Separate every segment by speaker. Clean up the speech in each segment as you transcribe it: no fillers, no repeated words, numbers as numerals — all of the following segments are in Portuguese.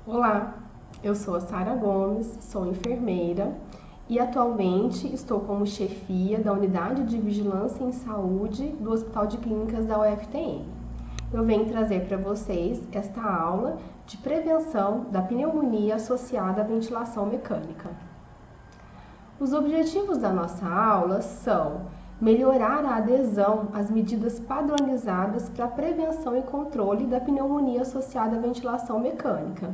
Speaker 1: Olá, eu sou a Sara Gomes, sou enfermeira e atualmente estou como chefia da Unidade de Vigilância em Saúde do Hospital de Clínicas da UFTM. Eu venho trazer para vocês esta aula de prevenção da pneumonia associada à ventilação mecânica. Os objetivos da nossa aula são melhorar a adesão às medidas padronizadas para a prevenção e controle da pneumonia associada à ventilação mecânica.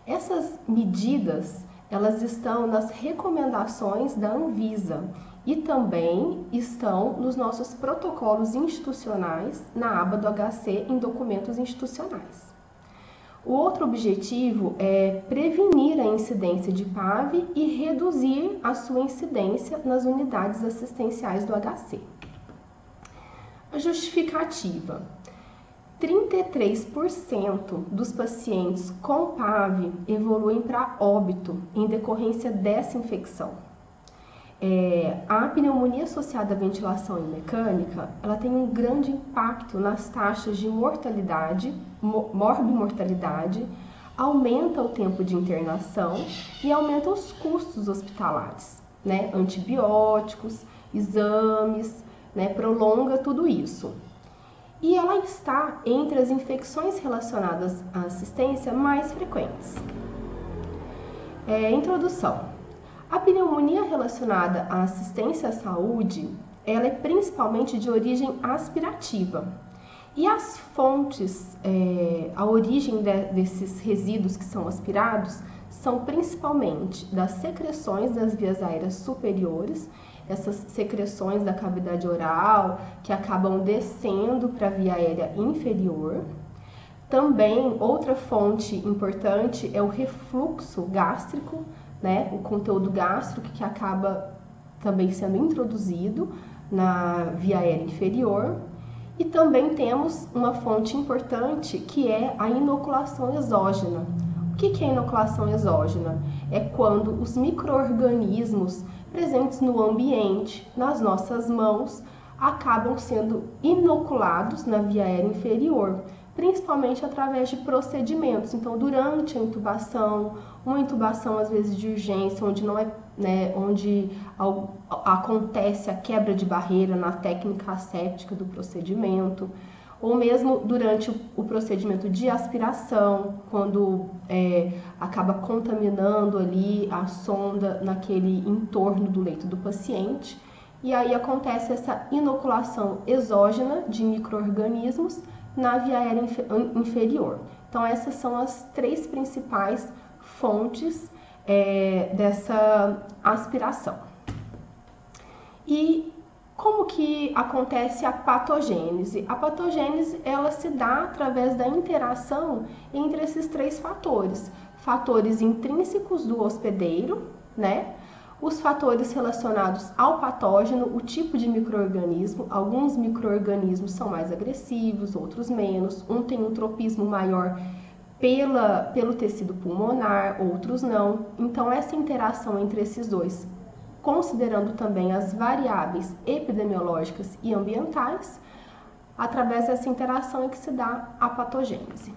Speaker 1: Essas medidas, elas estão nas recomendações da Anvisa e também estão nos nossos protocolos institucionais na aba do HC em documentos institucionais. O outro objetivo é prevenir a incidência de PAV e reduzir a sua incidência nas unidades assistenciais do HC. A justificativa: 33% dos pacientes com PAV evoluem para óbito em decorrência dessa infecção. A pneumonia associada à ventilação mecânica, ela tem um grande impacto nas taxas de mortalidade, morbimortalidade, aumenta o tempo de internação e aumenta os custos hospitalares, né? Antibióticos, exames, né? Prolonga tudo isso. E ela está entre as infecções relacionadas à assistência mais frequentes. Introdução. A pneumonia relacionada à assistência à saúde, ela é principalmente de origem aspirativa. E as fontes, a origem desses resíduos que são aspirados, são principalmente das secreções das vias aéreas superiores, essas secreções da cavidade oral que acabam descendo para a via aérea inferior. Também, outra fonte importante é o refluxo gástrico, né? O conteúdo gástrico que acaba também sendo introduzido na via aérea inferior. E também temos uma fonte importante que é a inoculação exógena. O que é inoculação exógena? É quando os micro-organismos presentes no ambiente, nas nossas mãos, acabam sendo inoculados na via aérea inferior, principalmente através de procedimentos. Então, durante a intubação, uma intubação às vezes de urgência, onde não é, né, onde acontece a quebra de barreira na técnica asséptica do procedimento, ou mesmo durante o procedimento de aspiração, quando acaba contaminando ali a sonda naquele entorno do leito do paciente, e aí acontece essa inoculação exógena de micro-organismos na via aérea inferior. Então, essas são as três principais fontes dessa aspiração. E como que acontece a patogênese? A patogênese, ela se dá através da interação entre esses três fatores. Fatores intrínsecos do hospedeiro, né? Os fatores relacionados ao patógeno, o tipo de micro-organismo. Alguns micro-organismos são mais agressivos, outros menos. Um tem um tropismo maior pelo tecido pulmonar, outros não. Então, essa interação entre esses dois, considerando também as variáveis epidemiológicas e ambientais, através dessa interação é que se dá a patogênese.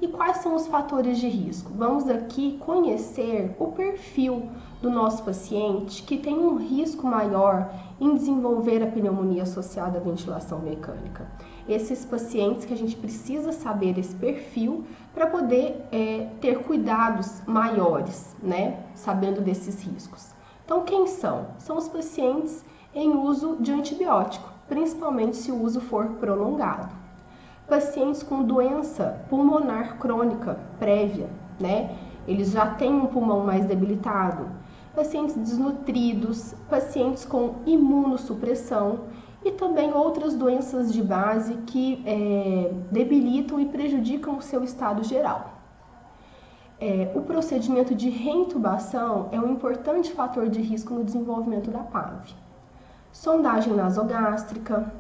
Speaker 1: E quais são os fatores de risco? Vamos aqui conhecer o perfil do nosso paciente que tem um risco maior em desenvolver a pneumonia associada à ventilação mecânica. Esses pacientes que a gente precisa saber esse perfil para poder ter cuidados maiores, né? Sabendo desses riscos. Então, quem são? São os pacientes em uso de antibiótico, principalmente se o uso for prolongado. Pacientes com doença pulmonar crônica prévia, né? Eles já têm um pulmão mais debilitado. Pacientes desnutridos, pacientes com imunossupressão e também outras doenças de base que debilitam e prejudicam o seu estado geral. O procedimento de reintubação é um importante fator de risco no desenvolvimento da PAV. Sondagem nasogástrica,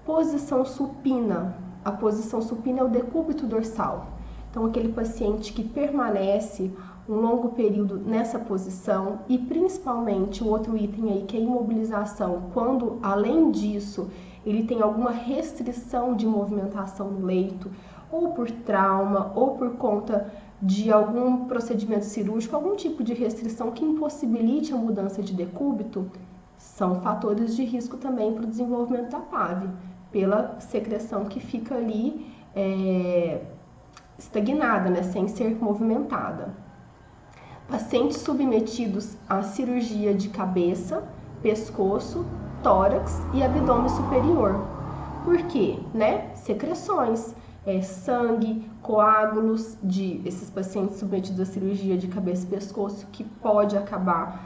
Speaker 1: posição supina. A posição supina é o decúbito dorsal. Então, aquele paciente que permanece um longo período nessa posição e principalmente o outro item aí que é a imobilização, quando além disso ele tem alguma restrição de movimentação no leito, ou por trauma, ou por conta de algum procedimento cirúrgico, algum tipo de restrição que impossibilite a mudança de decúbito, são fatores de risco também para o desenvolvimento da PAV, pela secreção que fica ali estagnada, né, sem ser movimentada. Pacientes submetidos à cirurgia de cabeça, pescoço, tórax e abdômen superior. Por quê? Né? Secreções, sangue, coágulos esses pacientes submetidos à cirurgia de cabeça e pescoço, que pode acabar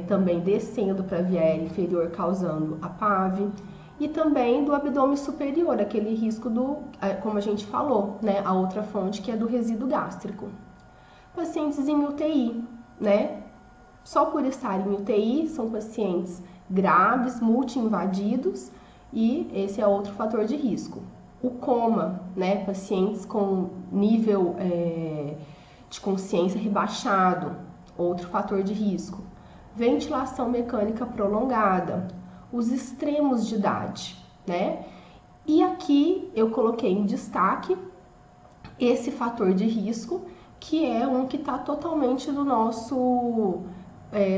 Speaker 1: também descendo para a via aérea inferior, causando a PAV. E também do abdômen superior, aquele risco como a gente falou, né? A outra fonte, que é do resíduo gástrico. Pacientes em UTI, né? Só por estar em UTI, são pacientes graves, multi-invadidos, e esse é outro fator de risco. O coma, né? Pacientes com nível de consciência rebaixado, outro fator de risco. Ventilação mecânica prolongada, os extremos de idade, né? E aqui eu coloquei em destaque esse fator de risco, que é um que está totalmente no nosso,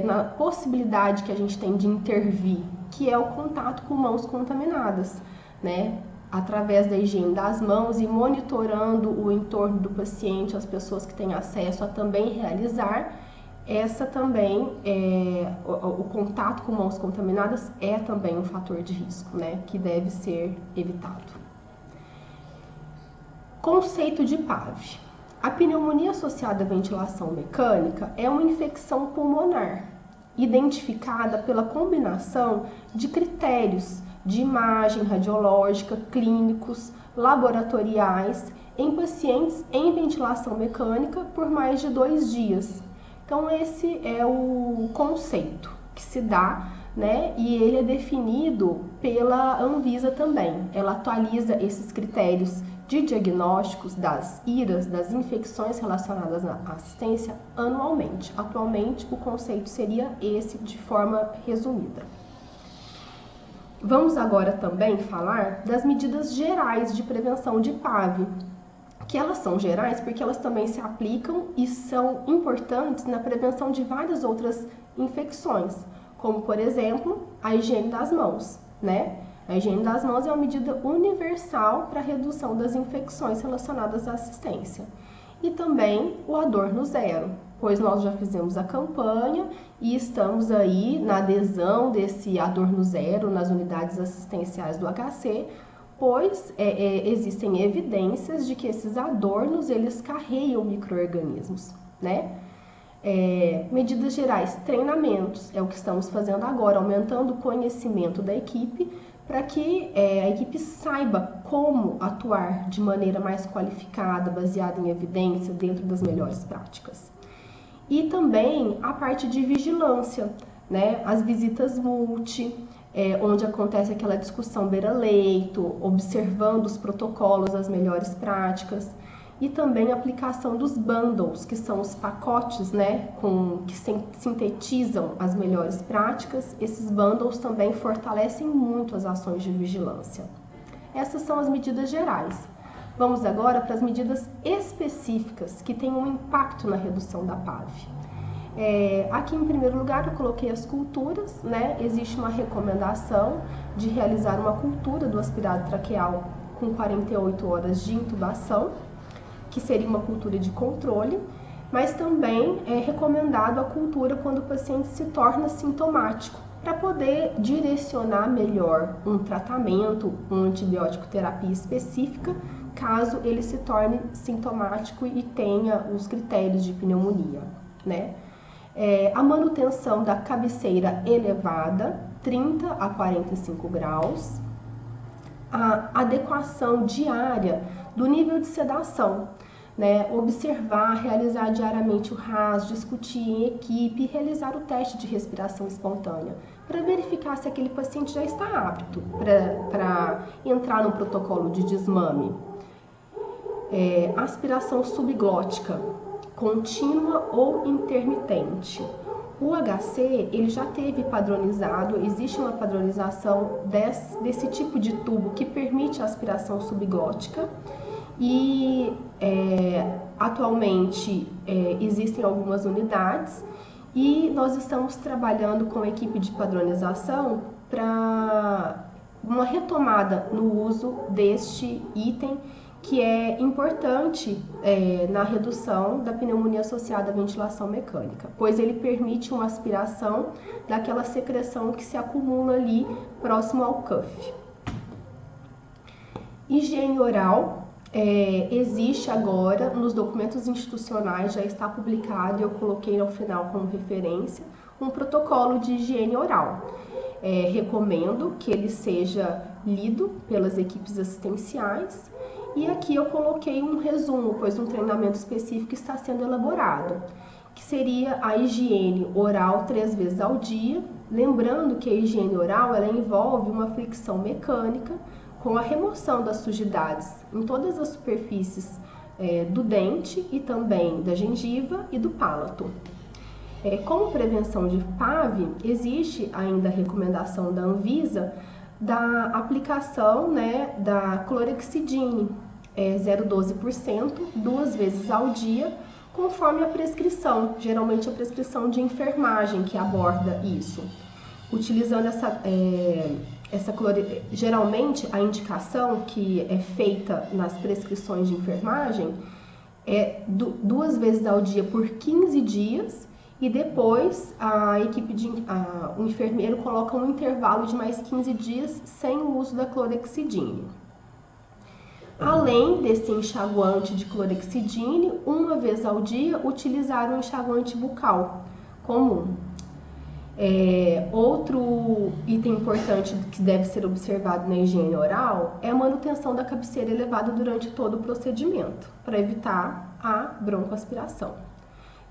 Speaker 1: na possibilidade que a gente tem de intervir, que é o contato com mãos contaminadas, né? Através da higiene das mãos e monitorando o entorno do paciente, as pessoas que têm acesso a também realizar, o contato com mãos contaminadas é também um fator de risco, né? Que deve ser evitado. Conceito de PAV. A pneumonia associada à ventilação mecânica é uma infecção pulmonar, identificada pela combinação de critérios de imagem radiológica, clínicos, laboratoriais, em pacientes em ventilação mecânica por mais de 2 dias. Então, esse é o conceito que se dá, né? E ele é definido pela Anvisa também. Ela atualiza esses critérios de diagnósticos das IRAs, das infecções relacionadas à assistência, anualmente. Atualmente, o conceito seria esse, de forma resumida. Vamos agora também falar das medidas gerais de prevenção de PAV, que elas são gerais porque elas também se aplicam e são importantes na prevenção de várias outras infecções, como, por exemplo, a higiene das mãos, né? A higiene das mãos é uma medida universal para a redução das infecções relacionadas à assistência. E também o Adorno Zero, pois nós já fizemos a campanha e estamos aí na adesão desse Adorno Zero nas unidades assistenciais do HC, pois existem evidências de que esses adornos, eles carregam micro-organismos, né? Medidas gerais, treinamentos, é o que estamos fazendo agora, aumentando o conhecimento da equipe, para que a equipe saiba como atuar de maneira mais qualificada, baseada em evidência, dentro das melhores práticas. E também a parte de vigilância, né? As visitas multi, onde acontece aquela discussão beira-leito, observando os protocolos, as melhores práticas, e também a aplicação dos bundles, que são os pacotes, né, que sintetizam as melhores práticas. Esses bundles também fortalecem muito as ações de vigilância. Essas são as medidas gerais. Vamos agora para as medidas específicas que têm um impacto na redução da PAV. Aqui, em primeiro lugar, eu coloquei as culturas, né? Existe uma recomendação de realizar uma cultura do aspirado traqueal com 48 horas de intubação, que seria uma cultura de controle, mas também é recomendado a cultura quando o paciente se torna sintomático, para poder direcionar melhor um tratamento, uma antibiótico terapia específica, caso ele se torne sintomático e tenha os critérios de pneumonia, né? A manutenção da cabeceira elevada, 30 a 45 graus, a adequação diária do nível de sedação, né? Observar, realizar diariamente o RAS, discutir em equipe e realizar o teste de respiração espontânea, para verificar se aquele paciente já está apto para entrar no protocolo de desmame. Aspiração subglótica, contínua ou intermitente. O HC, ele já teve padronizado, existe uma padronização desse tipo de tubo que permite a aspiração subglótica, e atualmente existem algumas unidades e nós estamos trabalhando com a equipe de padronização para uma retomada no uso deste item que é importante na redução da pneumonia associada à ventilação mecânica, pois ele permite uma aspiração daquela secreção que se acumula ali próximo ao cuff. Higiene oral. Existe agora nos documentos institucionais, já está publicado, eu coloquei ao final como referência, um protocolo de higiene oral. Recomendo que ele seja lido pelas equipes assistenciais e aqui eu coloquei um resumo, pois um treinamento específico está sendo elaborado, que seria a higiene oral 3 vezes ao dia, lembrando que a higiene oral ela envolve uma fricção mecânica com a remoção das sujidades em todas as superfícies do dente e também da gengiva e do palato. Como prevenção de PAV, existe ainda a recomendação da Anvisa da aplicação da clorexidine 0,12% 2 vezes ao dia, conforme a prescrição, geralmente a prescrição de enfermagem que aborda isso. Utilizando geralmente a indicação que é feita nas prescrições de enfermagem é 2 vezes ao dia por 15 dias e depois o enfermeiro coloca um intervalo de mais 15 dias sem o uso da clorexidine. Além desse enxaguante de clorexidine, 1 vez ao dia utilizar um enxaguante bucal comum. Outro item importante que deve ser observado na higiene oral é a manutenção da cabeceira elevada durante todo o procedimento, para evitar a broncoaspiração.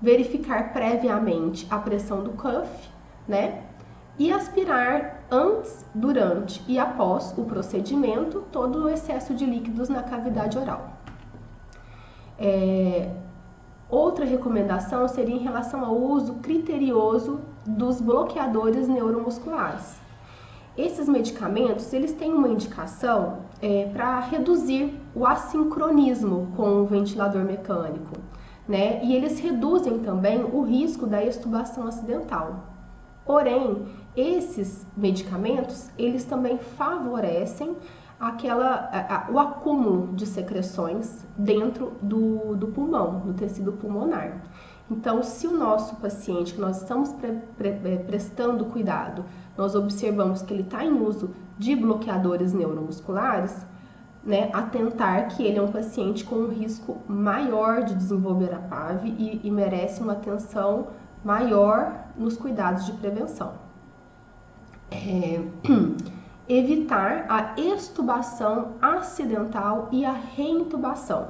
Speaker 1: Verificar previamente a pressão do cuff, e aspirar antes, durante e após o procedimento todo o excesso de líquidos na cavidade oral. Outra recomendação seria em relação ao uso criterioso dos bloqueadores neuromusculares. Esses medicamentos, eles têm uma indicação para reduzir o assincronismo com o ventilador mecânico, e eles reduzem também o risco da extubação acidental. Porém, esses medicamentos, eles também favorecem o acúmulo de secreções dentro do pulmão, do tecido pulmonar. Então, se o nosso paciente, que nós estamos prestando cuidado, nós observamos que ele está em uso de bloqueadores neuromusculares, atentar que ele é um paciente com um risco maior de desenvolver a PAV e merece uma atenção maior nos cuidados de prevenção. Evitar a extubação acidental e a reintubação.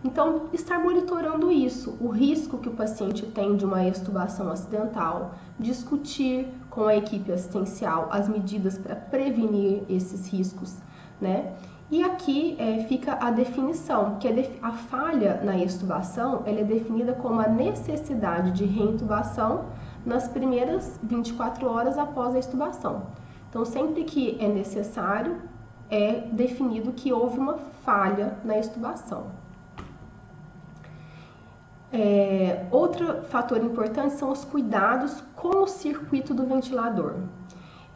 Speaker 1: Então, estar monitorando isso, o risco que o paciente tem de uma extubação acidental, discutir com a equipe assistencial as medidas para prevenir esses riscos, E aqui fica a definição, que a falha na extubação ela é definida como a necessidade de reintubação nas primeiras 24 horas após a extubação. Então, sempre que é necessário, é definido que houve uma falha na extubação. Outro fator importante são os cuidados com o circuito do ventilador.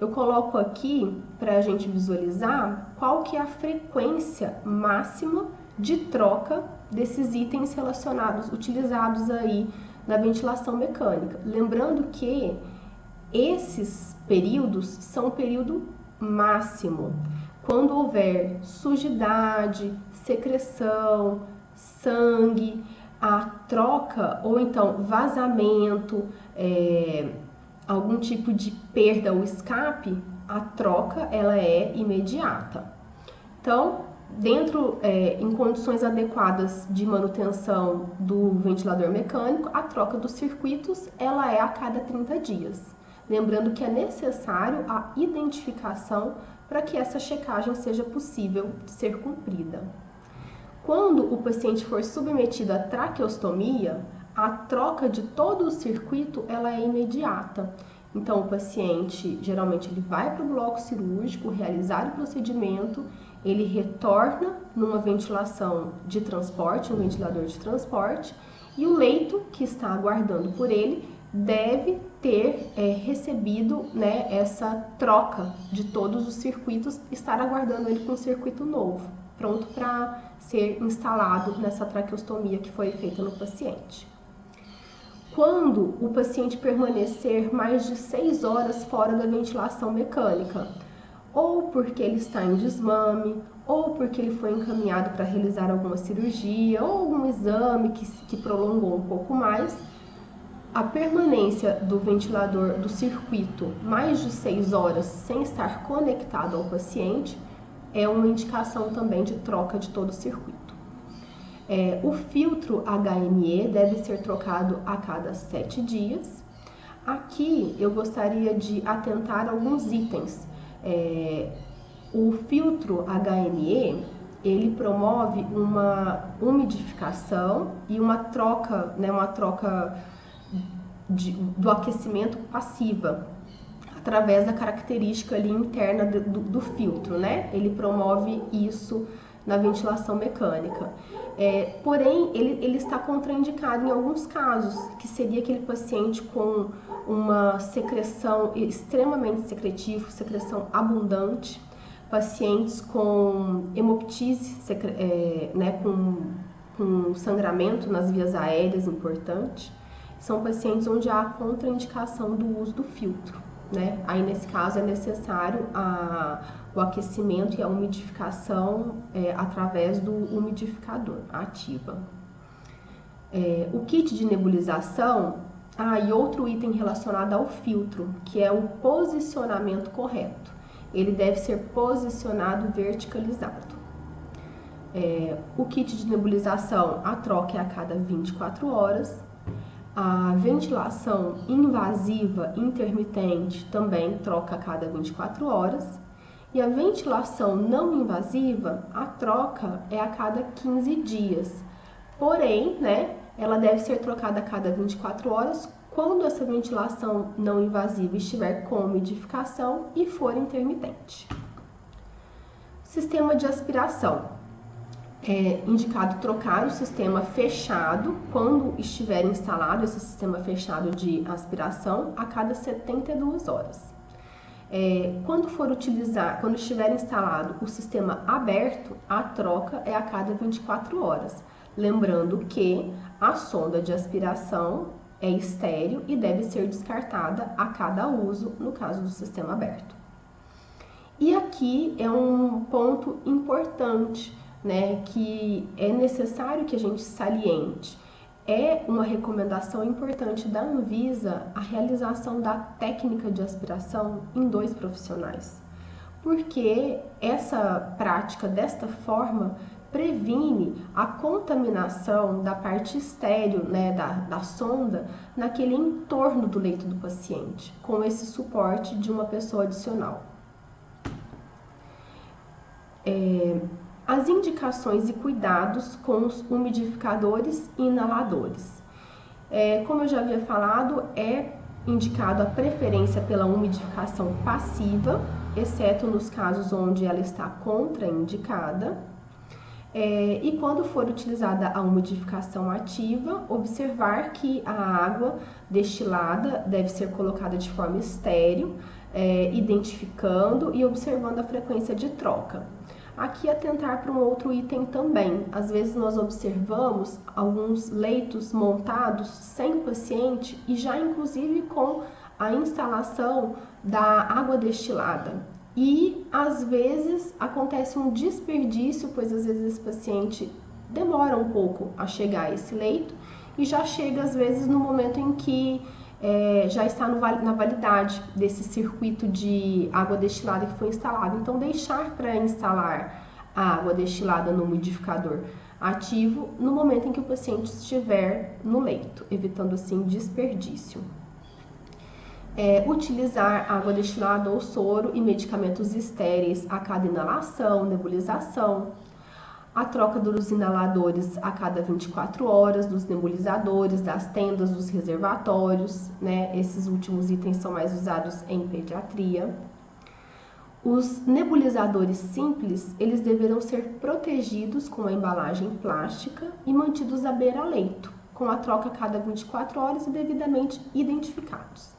Speaker 1: Eu coloco aqui para a gente visualizar qual que é a frequência máxima de troca desses itens relacionados, utilizados aí na ventilação mecânica. Lembrando que esses períodos são o período máximo. Quando houver sujidade, secreção, sangue, a troca ou então vazamento, algum tipo de perda ou escape, a troca ela é imediata. Então, em condições adequadas de manutenção do ventilador mecânico, a troca dos circuitos ela é a cada 30 dias. Lembrando que é necessário a identificação para que essa checagem seja possível de ser cumprida. Quando o paciente for submetido à traqueostomia, a troca de todo o circuito ela é imediata. Então, o paciente, geralmente, ele vai para o bloco cirúrgico, realizar o procedimento ele retorna numa ventilação de transporte, um ventilador de transporte, e o leito que está aguardando por ele deve ter recebido, né, essa troca de todos os circuitos, estar aguardando ele com um circuito novo, pronto para ser instalado nessa traqueostomia que foi feita no paciente. Quando o paciente permanecer mais de 6 horas fora da ventilação mecânica, ou porque ele está em desmame, ou porque ele foi encaminhado para realizar alguma cirurgia, ou algum exame que prolongou um pouco mais, a permanência do ventilador do circuito mais de 6 horas sem estar conectado ao paciente é uma indicação também de troca de todo o circuito. O filtro HME deve ser trocado a cada 7 dias. Aqui eu gostaria de atentar a alguns itens. O filtro HME, ele promove uma umidificação e uma troca, né, do aquecimento passiva, através da característica ali interna do filtro, né? Ele promove isso na ventilação mecânica. Porém, ele está contraindicado em alguns casos, que seria aquele paciente com uma secreção extremamente secretiva, secreção abundante, pacientes com hemoptise, né, com sangramento nas vias aéreas importante, são pacientes onde há contraindicação do uso do filtro, né? Aí, nesse caso, é necessário o aquecimento e a umidificação através do umidificador, ativa. O kit de nebulização, e outro item relacionado ao filtro, que é o posicionamento correto. Ele deve ser posicionado verticalizado. O kit de nebulização, a troca é a cada 24 horas. A ventilação invasiva intermitente também troca a cada 24 horas. E a ventilação não invasiva, a troca é a cada 15 dias. Porém, né, ela deve ser trocada a cada 24 horas quando essa ventilação não invasiva estiver com umidificação e for intermitente. Sistema de aspiração. É indicado trocar o sistema fechado quando estiver instalado esse sistema fechado de aspiração a cada 72 horas. Quando estiver instalado o sistema aberto, a troca é a cada 24 horas. Lembrando que a sonda de aspiração é estéril e deve ser descartada a cada uso no caso do sistema aberto. E aqui é um ponto importante, né, que é necessário que a gente saliente. É uma recomendação importante da Anvisa a realização da técnica de aspiração em 2 profissionais, porque essa prática desta forma previne a contaminação da parte estéril, né, da sonda naquele entorno do leito do paciente, com esse suporte de uma pessoa adicional. As indicações e cuidados com os umidificadores e inaladores. Como eu já havia falado, é indicado a preferência pela umidificação passiva, exceto nos casos onde ela está contraindicada. E quando for utilizada a umidificação ativa, observar que a água destilada deve ser colocada de forma estéril, identificando e observando a frequência de troca. Aqui atentar para um outro item também. Às vezes nós observamos alguns leitos montados sem paciente e já inclusive com a instalação da água destilada. E às vezes acontece um desperdício, pois às vezes esse paciente demora um pouco a chegar a esse leito e já chega às vezes no momento em que já está na validade desse circuito de água destilada que foi instalado. Então, deixar para instalar a água destilada no umidificador ativo no momento em que o paciente estiver no leito, evitando assim desperdício. Utilizar água destilada ou soro e medicamentos estéreis a cada inalação, nebulização. A troca dos inaladores a cada 24 horas, dos nebulizadores, das tendas, dos reservatórios, né? Esses últimos itens são mais usados em pediatria. Os nebulizadores simples, eles deverão ser protegidos com a embalagem plástica e mantidos à beira-leito, com a troca a cada 24 horas e devidamente identificados.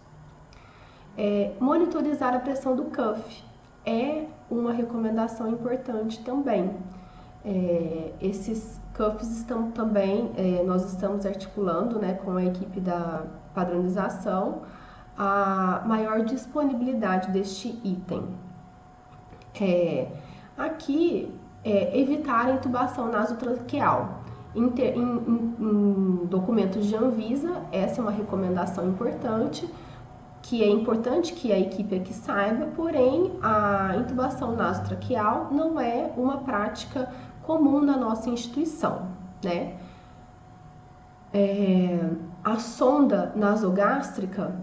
Speaker 1: Monitorizar a pressão do cuff é uma recomendação importante também. Esses cuffs estão também, nós estamos articulando, né, com a equipe da padronização a maior disponibilidade deste item. Aqui, evitar a intubação nasotraqueal. Em documentos de Anvisa, essa é uma recomendação importante, que é importante que a equipe aqui saiba, porém a intubação nasotraqueal não é uma prática comum na nossa instituição, né? A sonda nasogástrica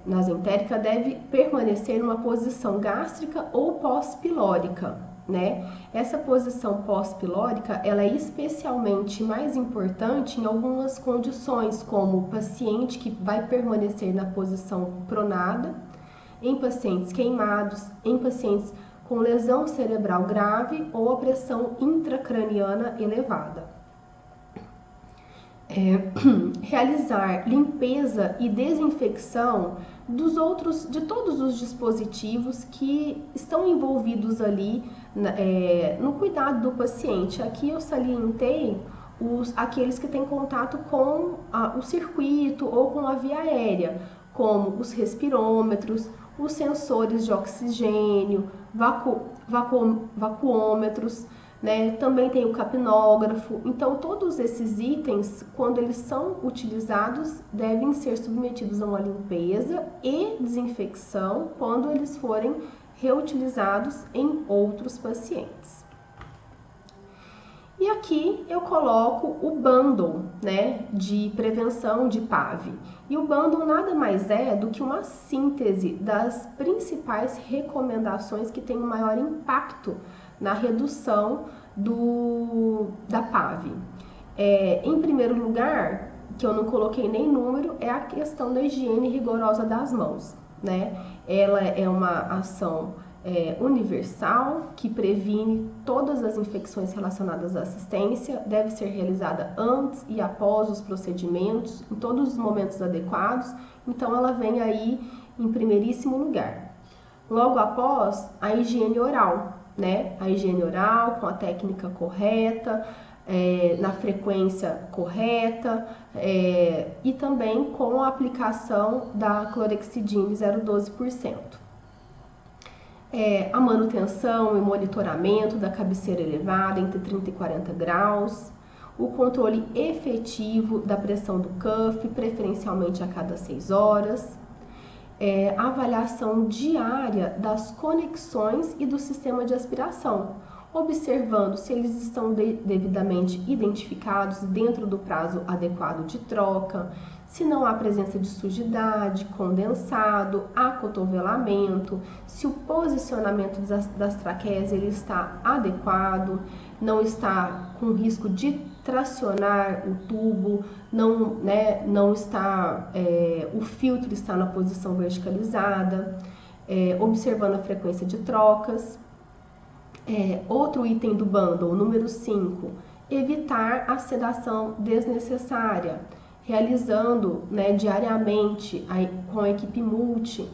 Speaker 1: nasentérica deve permanecer numa posição gástrica ou pós-pilórica, né? Essa posição pós-pilórica, ela é especialmente mais importante em algumas condições, como o paciente que vai permanecer na posição pronada, em pacientes queimados, em pacientes com lesão cerebral grave ou a pressão intracraniana elevada. Realizar limpeza e desinfecção de todos os dispositivos que estão envolvidos ali no cuidado do paciente. Aqui eu salientei aqueles que têm contato com o circuito ou com a via aérea, como os respirômetros, os sensores de oxigênio, vacuômetros, né? Também tem o capnógrafo. Então, todos esses itens, quando eles são utilizados, devem ser submetidos a uma limpeza e desinfecção quando eles forem reutilizados em outros pacientes. E aqui eu coloco o bundle, né, de prevenção de PAV. E o bundle nada mais é do que uma síntese das principais recomendações que têm o maior impacto na redução da PAV. Em primeiro lugar, que eu não coloquei nem número, é a questão da higiene rigorosa das mãos, né? Ela é uma ação universal que previne todas as infecções relacionadas à assistência, deve ser realizada antes e após os procedimentos, em todos os momentos adequados, então ela vem aí em primeiríssimo lugar. Logo após, a higiene oral, né? A higiene oral com a técnica correta, na frequência correta e também com a aplicação da clorexidine 0,12%. A manutenção e monitoramento da cabeceira elevada entre 30 e 40 graus, o controle efetivo da pressão do cuff, preferencialmente a cada 6 horas, a avaliação diária das conexões e do sistema de aspiração, observando se eles estão devidamente identificados dentro do prazo adequado de troca, se não há presença de sujidade, condensado, acotovelamento, se o posicionamento das traqueias ele está adequado, não está com risco de tracionar o tubo, não está, o filtro está na posição verticalizada, observando a frequência de trocas. Outro item do bundle, número 5, evitar a sedação desnecessária, realizando diariamente com a equipe multi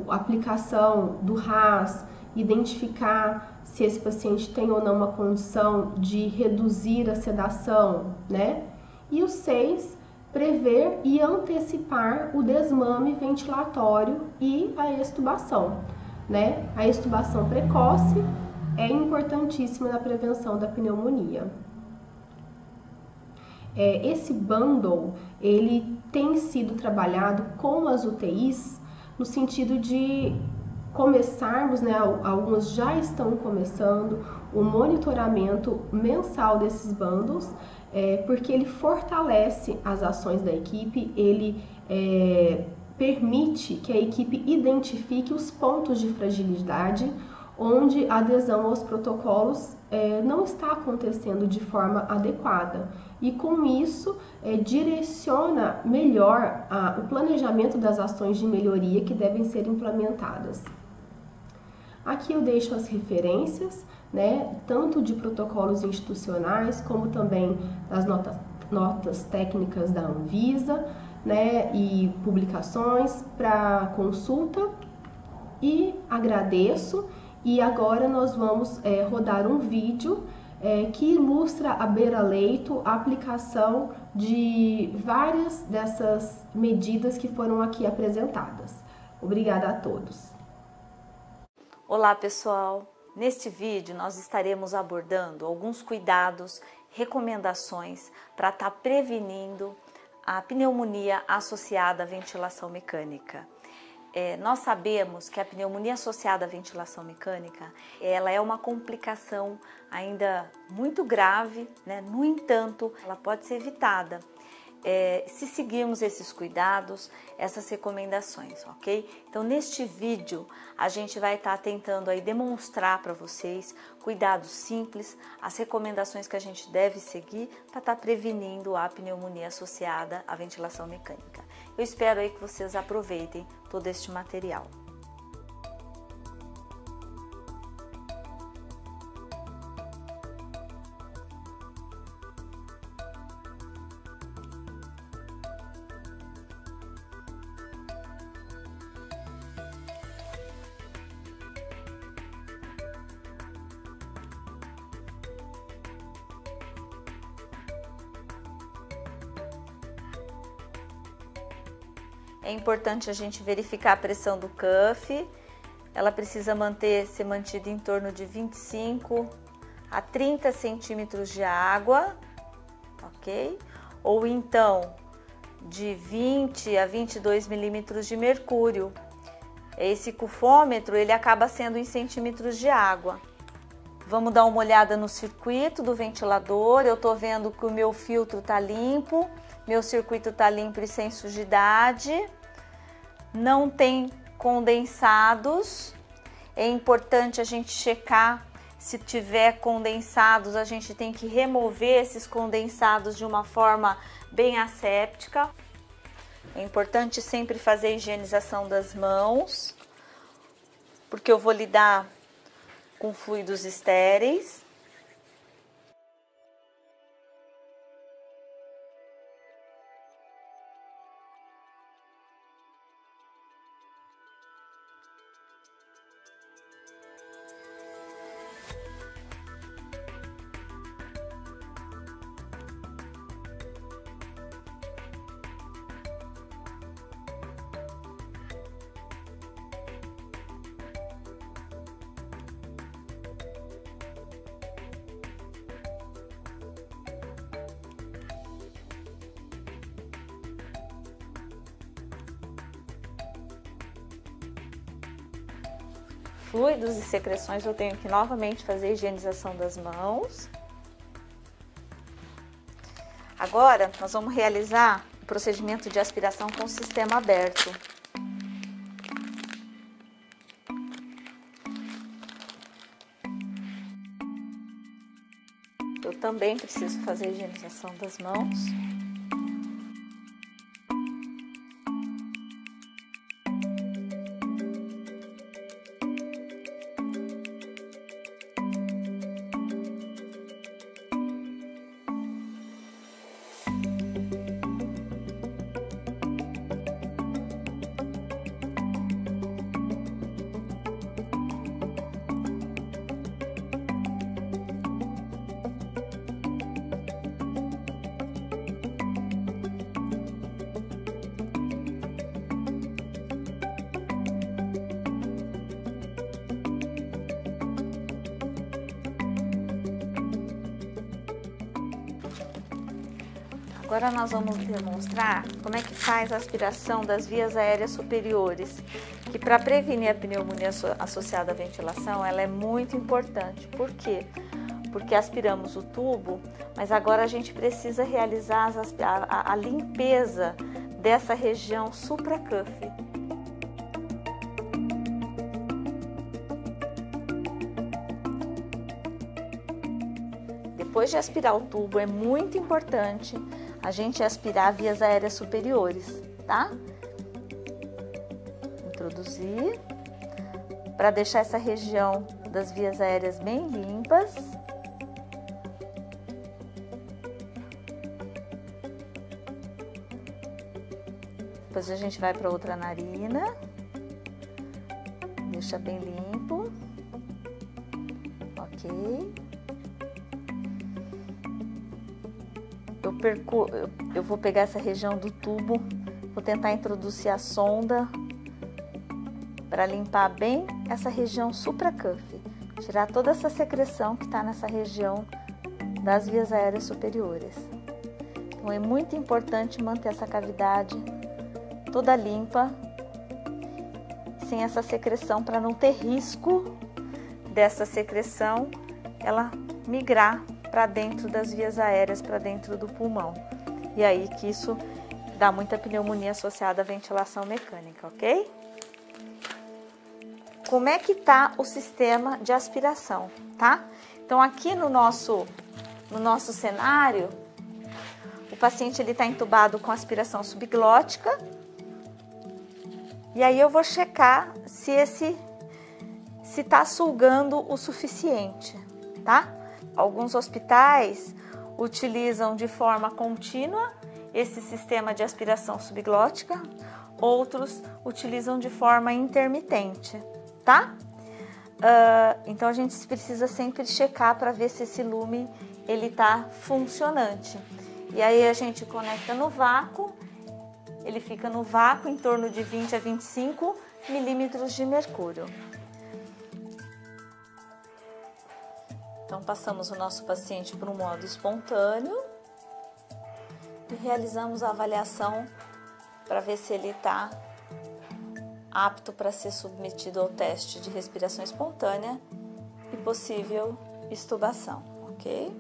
Speaker 1: a aplicação do RAS, identificar se esse paciente tem ou não uma condição de reduzir a sedação, né? E o 6, prever e antecipar o desmame ventilatório e a extubação, né? A extubação precoce é importantíssima na prevenção da pneumonia. Esse bundle, ele tem sido trabalhado com as UTIs no sentido de começarmos, algumas já estão começando o monitoramento mensal desses bundles, porque ele fortalece as ações da equipe, ele permite que a equipe identifique os pontos de fragilidade onde a adesão aos protocolos não está acontecendo de forma adequada. E com isso, direciona melhor o planejamento das ações de melhoria que devem ser implementadas. Aqui eu deixo as referências, né, tanto de protocolos institucionais, como também das notas técnicas da Anvisa, né, e publicações para consulta. E agradeço. E agora nós vamos rodar um vídeo que ilustra à beira-leito a aplicação de várias dessas medidas que foram aqui apresentadas. Obrigada a todos.
Speaker 2: Olá, pessoal! Neste vídeo nós estaremos abordando alguns cuidados, recomendações para estar prevenindo a pneumonia associada à ventilação mecânica. Nós sabemos que a pneumonia associada à ventilação mecânica, ela é uma complicação ainda muito grave, né? No entanto, ela pode ser evitada se seguirmos esses cuidados, essas recomendações, ok? Então, neste vídeo, a gente vai estar tentando aí demonstrar para vocês cuidados simples, as recomendações que a gente deve seguir para estar prevenindo a pneumonia associada à ventilação mecânica. Eu espero aí que vocês aproveitem todo este material. É importante a gente verificar a pressão do cuff. Ela precisa ser mantida em torno de 25 a 30 centímetros de água, ok? Ou então de 20 a 22 milímetros de mercúrio. Esse cufômetro ele acaba sendo em centímetros de água. Vamos dar uma olhada no circuito do ventilador. Eu tô vendo que o meu filtro tá limpo. Meu circuito está limpo e sem sujidade, não tem condensados. É importante a gente checar se tiver condensados, a gente tem que remover esses condensados de uma forma bem asséptica. É importante sempre fazer a higienização das mãos, porque eu vou lidar com fluidos estéreis. Fluidos e secreções, eu tenho que novamente fazer a higienização das mãos. Agora, nós vamos realizar o procedimento de aspiração com o sistema aberto. Eu também preciso fazer a higienização das mãos. Agora nós vamos demonstrar como é que faz a aspiração das vias aéreas superiores, que para prevenir a pneumonia associada à ventilação, ela é muito importante. Por quê? Porque aspiramos o tubo, mas agora a gente precisa realizar a limpeza dessa região supracuff. Depois de aspirar o tubo, é muito importante a gente aspirar vias aéreas superiores, tá? Introduzir, para deixar essa região das vias aéreas bem limpas. Depois a gente vai para outra narina, deixa bem limpo, ok. Eu vou pegar essa região do tubo, vou tentar introduzir a sonda para limpar bem essa região supracuff, tirar toda essa secreção que está nessa região das vias aéreas superiores. Então é muito importante manter essa cavidade toda limpa, sem essa secreção, para não ter risco dessa secreção ela migrar para dentro das vias aéreas, para dentro do pulmão. E aí que isso dá muita pneumonia associada à ventilação mecânica, ok? Como é que tá o sistema de aspiração, tá? Então aqui no nosso cenário, o paciente ele está entubado com aspiração subglótica. E aí eu vou checar se está sugando o suficiente, tá? Alguns hospitais utilizam de forma contínua esse sistema de aspiração subglótica, outros utilizam de forma intermitente, tá? Então a gente precisa sempre checar para ver se esse lume ele está funcionante. E aí a gente conecta no vácuo, ele fica no vácuo em torno de 20 a 25 milímetros de mercúrio. Então passamos o nosso paciente para um modo espontâneo e realizamos a avaliação para ver se ele está apto para ser submetido ao teste de respiração espontânea e possível extubação, ok?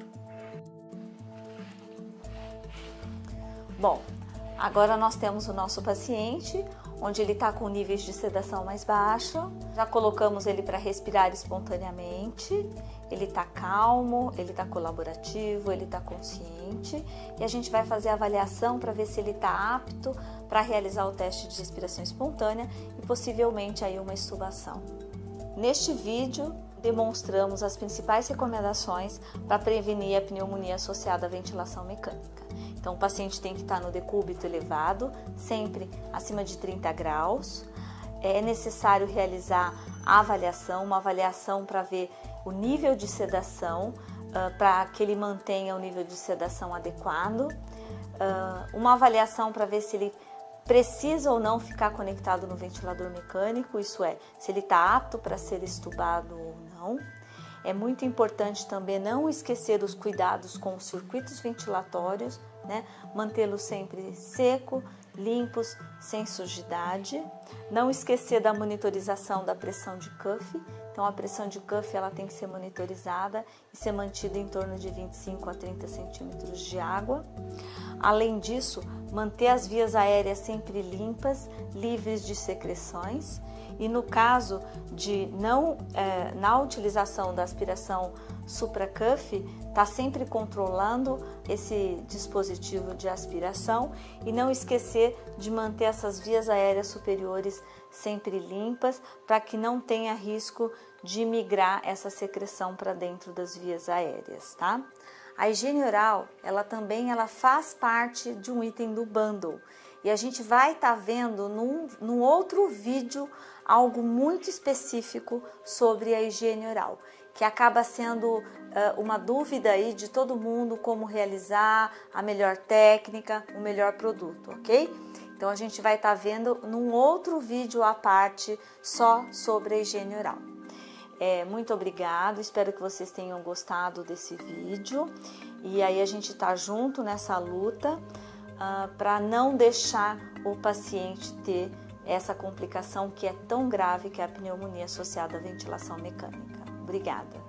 Speaker 2: Bom, agora nós temos o nosso paciente, onde ele está com níveis de sedação mais baixo. Já colocamos ele para respirar espontaneamente. Ele está calmo, ele está colaborativo, ele está consciente. E a gente vai fazer a avaliação para ver se ele está apto para realizar o teste de respiração espontânea e possivelmente aí uma extubação. Neste vídeo, demonstramos as principais recomendações para prevenir a pneumonia associada à ventilação mecânica. Então, o paciente tem que estar no decúbito elevado, sempre acima de 30 graus. É necessário realizar a avaliação, uma avaliação para ver o nível de sedação, para que ele mantenha o nível de sedação adequado. Uma avaliação para ver se ele precisa ou não ficar conectado no ventilador mecânico, isso é, se ele está apto para ser extubado ou não. É muito importante também não esquecer os cuidados com os circuitos ventilatórios, né? Mantê-los sempre seco, limpos, sem sujidade. Não esquecer da monitorização da pressão de cuff. Então a pressão de cuff ela tem que ser monitorizada e ser mantida em torno de 25 a 30 centímetros de água. Além disso, manter as vias aéreas sempre limpas, livres de secreções. E no caso de na utilização da aspiração supracuff, tá sempre controlando esse dispositivo de aspiração e não esquecer de manter essas vias aéreas superiores sempre limpas para que não tenha risco de migrar essa secreção para dentro das vias aéreas, tá? A higiene oral, ela também faz parte de um item do bundle e a gente vai estar vendo num outro vídeo algo muito específico sobre a higiene oral, que acaba sendo uma dúvida aí de todo mundo como realizar a melhor técnica, o melhor produto, ok? Então a gente vai estar vendo num outro vídeo à parte só sobre a higiene oral. Muito obrigado, espero que vocês tenham gostado desse vídeo e aí a gente tá junto nessa luta para não deixar o paciente ter essa complicação que é tão grave que é a pneumonia associada à ventilação mecânica. Obrigada.